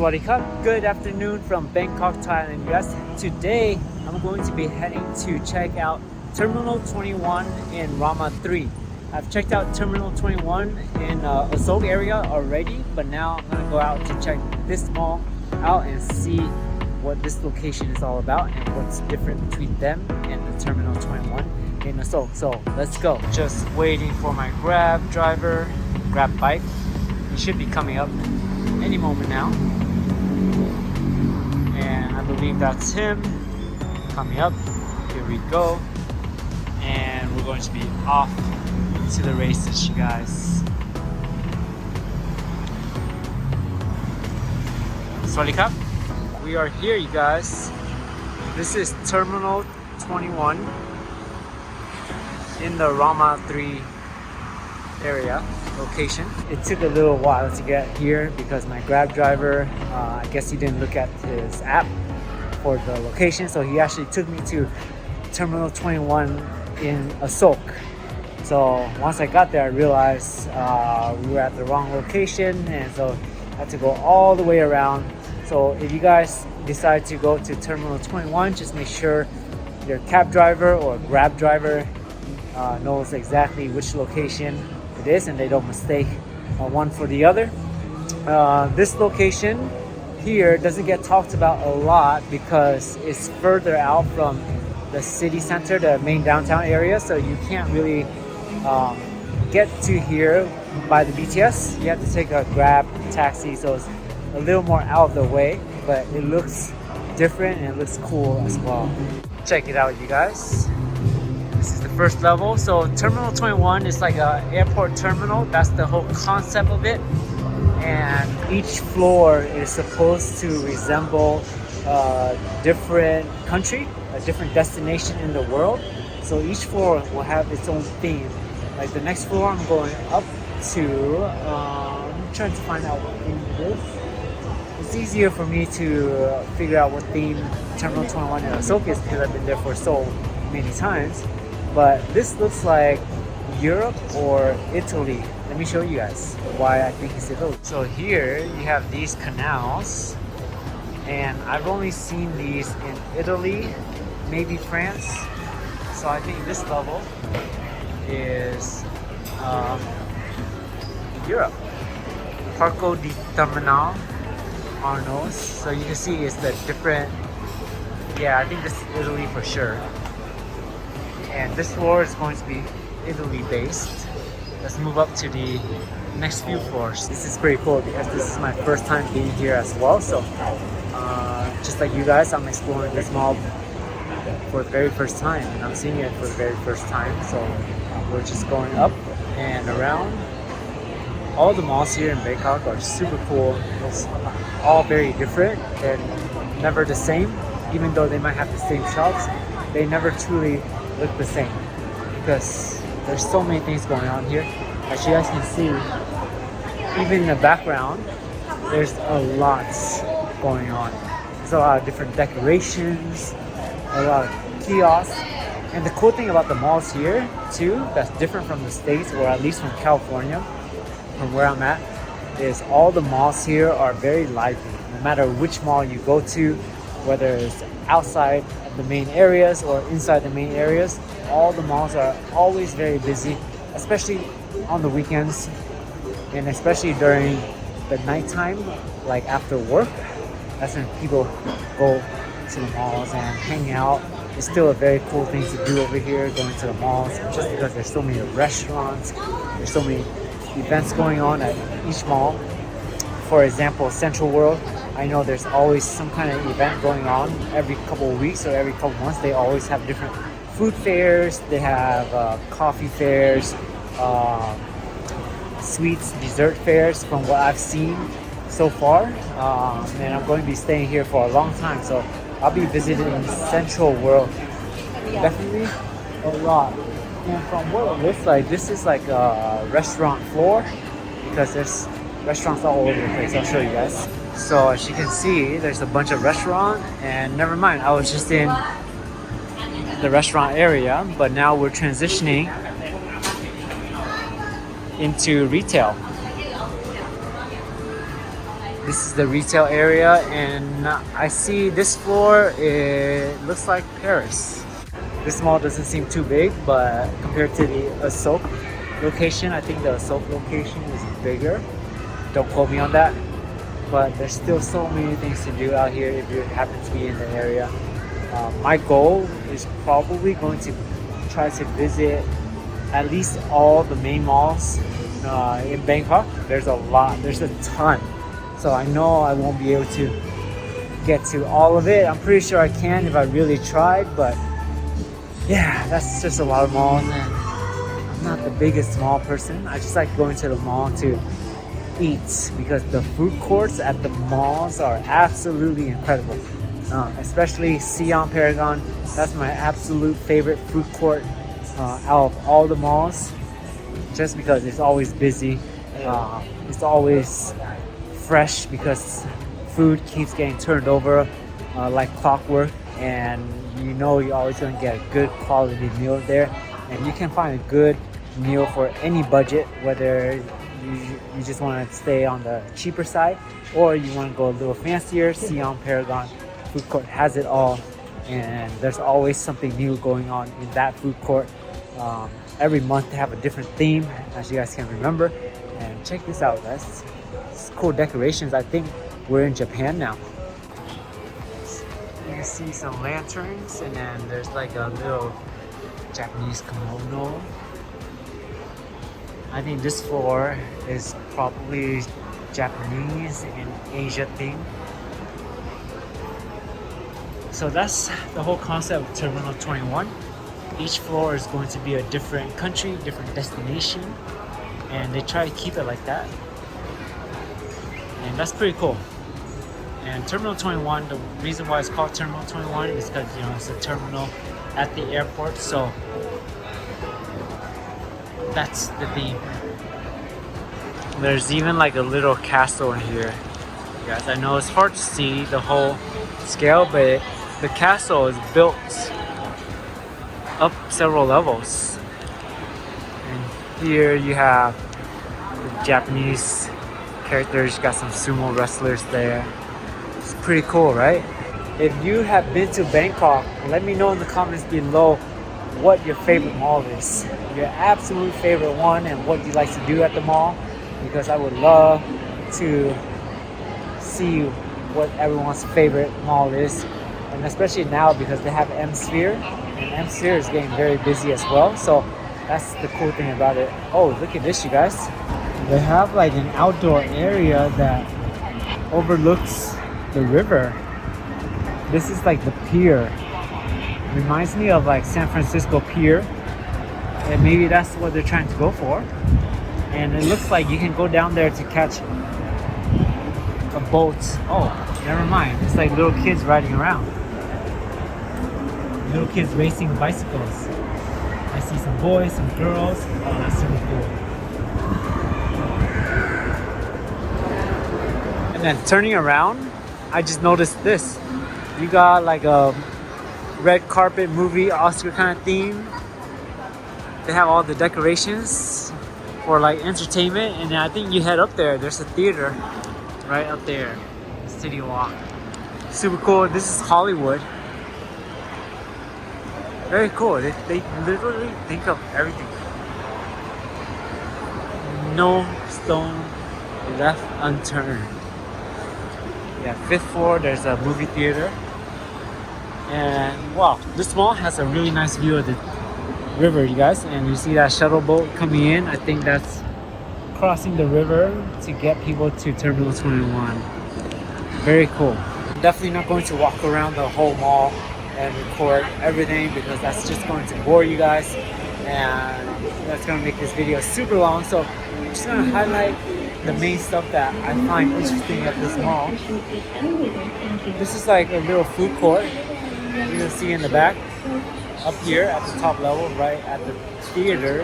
Swadikap. Good afternoon from Bangkok, Thailand, US. Today, I'm going to be heading to check out Terminal 21 in Rama 3. I've checked out Terminal 21 in Asok area already, but now I'm going to go out to check this mall out and see what this location is all about and what's different between them and the Terminal 21 in Asok. So let's go. Just waiting for my Grab bike. He should be coming up any moment now. And I believe that's him coming up. Here we go. And we're going to be off to the races, you guys. Swadikap. We are here, you guys. This is Terminal 21 in the Rama 3 area location. It took a little while to get here because my Grab driver, I guess he didn't look at his app for the location, so he actually took me to Terminal 21 in Asok. So once I got there, I realized we were at the wrong location, and so I had to go all the way around. So if you guys decide to go to Terminal 21, just make sure your cab driver or Grab driver knows exactly which location it is and they don't mistake one for the other. This location here doesn't get talked about a lot because it's further out from the city center, the main downtown area, so you can't really get to here by the BTS. You have to take a Grab taxi, so it's a little more out of the way, but it looks different and it looks cool as well. Check it out, you guys. This is the first level. So Terminal 21 is like an airport terminal. That's the whole concept of it. And each floor is supposed to resemble a different country, a different destination in the world. So each floor will have its own theme. Like the next floor I'm going up to, I'm trying to find out what theme it is. It's easier for me to figure out what theme Terminal 21 in Asok is because I've been there for so many times. But this looks like Europe or Italy. Let me show you guys why I think it's Italy. So here you have these canals, and I've only seen these in Italy, maybe France. So I think this level is Europe. Parco di Terminal Arnos. So you can see it's the different, yeah, I think this is Italy for sure. And this floor is going to be Italy based. Let's move up to the next few floors. This is pretty cool because this is my first time being here as well. So just like you guys, I'm exploring this mall for the very first time, and I'm seeing it for the very first time. So we're just going up and around. All the malls here in Bangkok are super cool. It's all very different and never the same. Even though they might have the same shops, they never truly look the same because there's so many things going on here. As you guys can see, even in the background, there's a lot going on. There's a lot of different decorations, a lot of kiosks. And the cool thing about the malls here too, that's different from the States, or at least from California, from where I'm at, is all the malls here are very lively. No matter which mall you go to, whether it's outside of the main areas or inside the main areas, all the malls are always very busy, especially on the weekends and especially during the nighttime, like after work. That's when people go to the malls and hang out. It's still a very cool thing to do over here, going to the malls, just because there's so many restaurants, there's so many events going on at each mall. For example, Central World, I know there's always some kind of event going on every couple of weeks or every couple of months. They always have different food fairs, they have coffee fairs, sweets, dessert fairs from what I've seen so far. And I'm going to be staying here for a long time, so I'll be visiting Central World definitely a lot. And from what it looks like, this is like a restaurant floor because there's restaurants all over the place. I'll show you guys. So as you can see, there's a bunch of restaurants, and never mind, I was just in the restaurant area, but now we're transitioning into retail. This is the retail area, and I see this floor, it looks like Paris. This mall doesn't seem too big, but compared to the Asok location, I think the Asok location is bigger. Don't quote me on that. But there's still so many things to do out here if you happen to be in the area. My goal is probably going to try to visit at least all the main malls in Bangkok. There's a lot, there's a ton. So I know I won't be able to get to all of it. I'm pretty sure I can if I really tried, but yeah, that's just a lot of malls, and I'm not the biggest mall person. I just like going to the mall to eat because the food courts at the malls are absolutely incredible. Especially Sion Paragon, that's my absolute favorite food court out of all the malls, just because it's always busy. It's always fresh because food keeps getting turned over like clockwork, and you know you're always going to get a good quality meal there, and you can find a good meal for any budget, whether you just want to stay on the cheaper side or you want to go a little fancier. Sion Paragon food court has it all, and there's always something new going on in that food court. Every month they have a different theme, as you guys can remember. And check this out, guys. It's cool decorations. I think we're in Japan now. You can see some lanterns, and then there's like a little Japanese kimono. I think this floor is probably Japanese and Asia theme. So that's the whole concept of Terminal 21. Each floor is going to be a different country, different destination, and they try to keep it like that. And that's pretty cool. And Terminal 21, the reason why it's called Terminal 21 is because, you know, it's a terminal at the airport, so that's the theme. There's even like a little castle in here. You guys, I know it's hard to see the whole scale, but the castle is built up several levels. And here you have the Japanese characters, you got some sumo wrestlers there. It's pretty cool, right? If you have been to Bangkok, let me know in the comments below what your favorite mall is. Your absolute favorite one, and what you like to do at the mall, because I would love to see what everyone's favorite mall is. And especially now because they have M-Sphere, and M-Sphere is getting very busy as well. So that's the cool thing about it. Oh, look at this, you guys. They have like an outdoor area that overlooks the river. This is like the pier. Reminds me of like San Francisco Pier, and maybe that's what they're trying to go for. And it looks like you can go down there to catch a boat. Oh, never mind. It's like little kids riding around. Little kids racing bicycles. I see some boys, some girls. Oh, that's super cool. And then turning around, I just noticed this. You got like a red carpet movie Oscar kind of theme. They have all the decorations for like entertainment, and I think you head up there. There's a theater right up there, City Walk. Super cool. This is Hollywood. Very cool. They literally think of everything. No stone left unturned. Yeah, 5th floor, there's a movie theater. And wow, this mall has a really nice view of the river, you guys. And you see that shuttle boat coming in. I think that's crossing the river to get people to Terminal 21. Very cool. I'm definitely not going to walk around the whole mall and record everything, because that's just going to bore you guys, and that's going to make this video super long. So I'm just going to highlight the main stuff that I find interesting at this mall. This is like a little food court. You can see in the back, up here at the top level, right at the theater.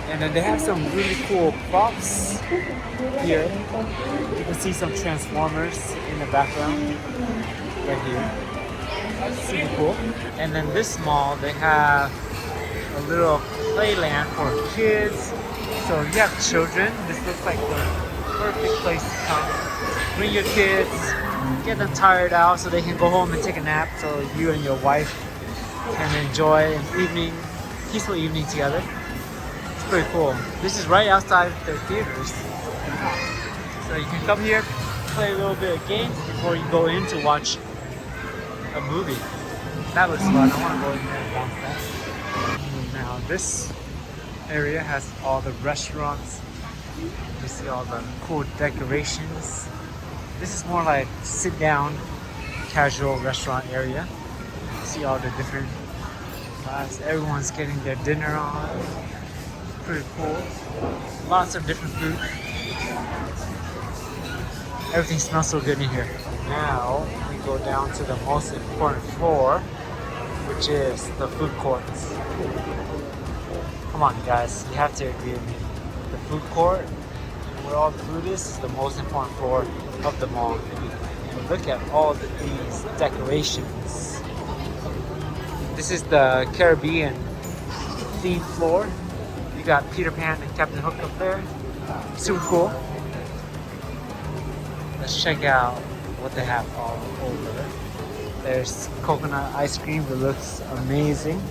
And then they have some really cool props here. You can see some Transformers in the background right here. That's super cool. And then this mall, they have a little playland for kids. So if you have children, this looks like the perfect place to come. Bring your kids, get them tired out so they can go home and take a nap, so you and your wife can enjoy an evening, peaceful evening together. It's pretty cool. This is right outside the theaters. So you can come here, play a little bit of games before you go in to watch a movie. That looks fun. I want to go in there and bounce that. Now this area has all the restaurants. You see all the cool decorations. This is more like sit down, casual restaurant area. You see all the different class. Everyone's getting their dinner on. Pretty cool. Lots of different food. Everything smells so good in here. Now we go down to the most important floor, which is the food courts. Come on guys, you have to agree with me. The food court, where all the food is the most important floor of the mall. And look at all these decorations. This is the Caribbean themed floor. You got Peter Pan and Captain Hook up there. Super cool. Let's check out what they have all over. There's coconut ice cream that looks amazing.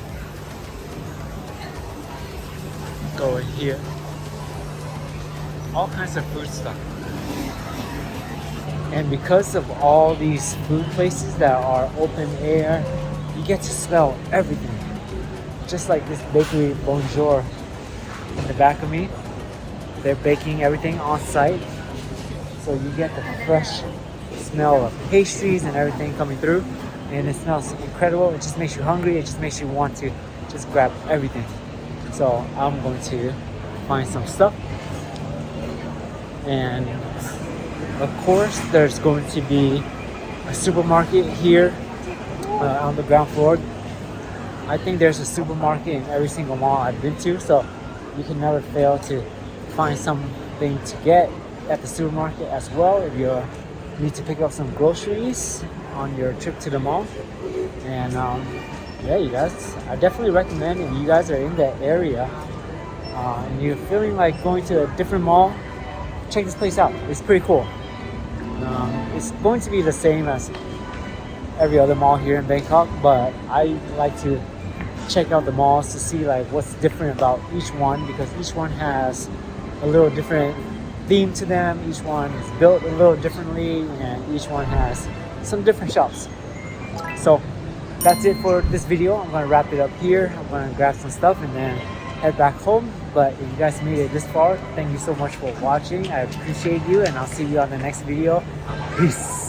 Go in here. All kinds of food stuff. And because of all these food places that are open air, you get to smell everything. Just like this bakery Bonjour in the back of me. They're baking everything on site. So you get the fresh smell of pastries and everything coming through. And it smells incredible. It just makes you hungry. It just makes you want to just grab everything. So I'm going to find some stuff. And of course, there's going to be a supermarket here on the ground floor. I think there's a supermarket in every single mall I've been to. So you can never fail to find something to get at the supermarket as well if you need to pick up some groceries on your trip to the mall. And yeah, you guys, I definitely recommend if you guys are in that area and you're feeling like going to a different mall, check this place out. It's pretty cool. It's going to be the same as every other mall here in Bangkok, but I like to check out the malls to see like what's different about each one, because each one has a little different theme to them. Each one is built a little differently, and each one has some different shops. So that's it for this video. I'm gonna wrap it up here. I'm gonna grab some stuff and then head back home. But if you guys made it this far, thank you so much for watching. I appreciate you, and I'll see you on the next video. Peace.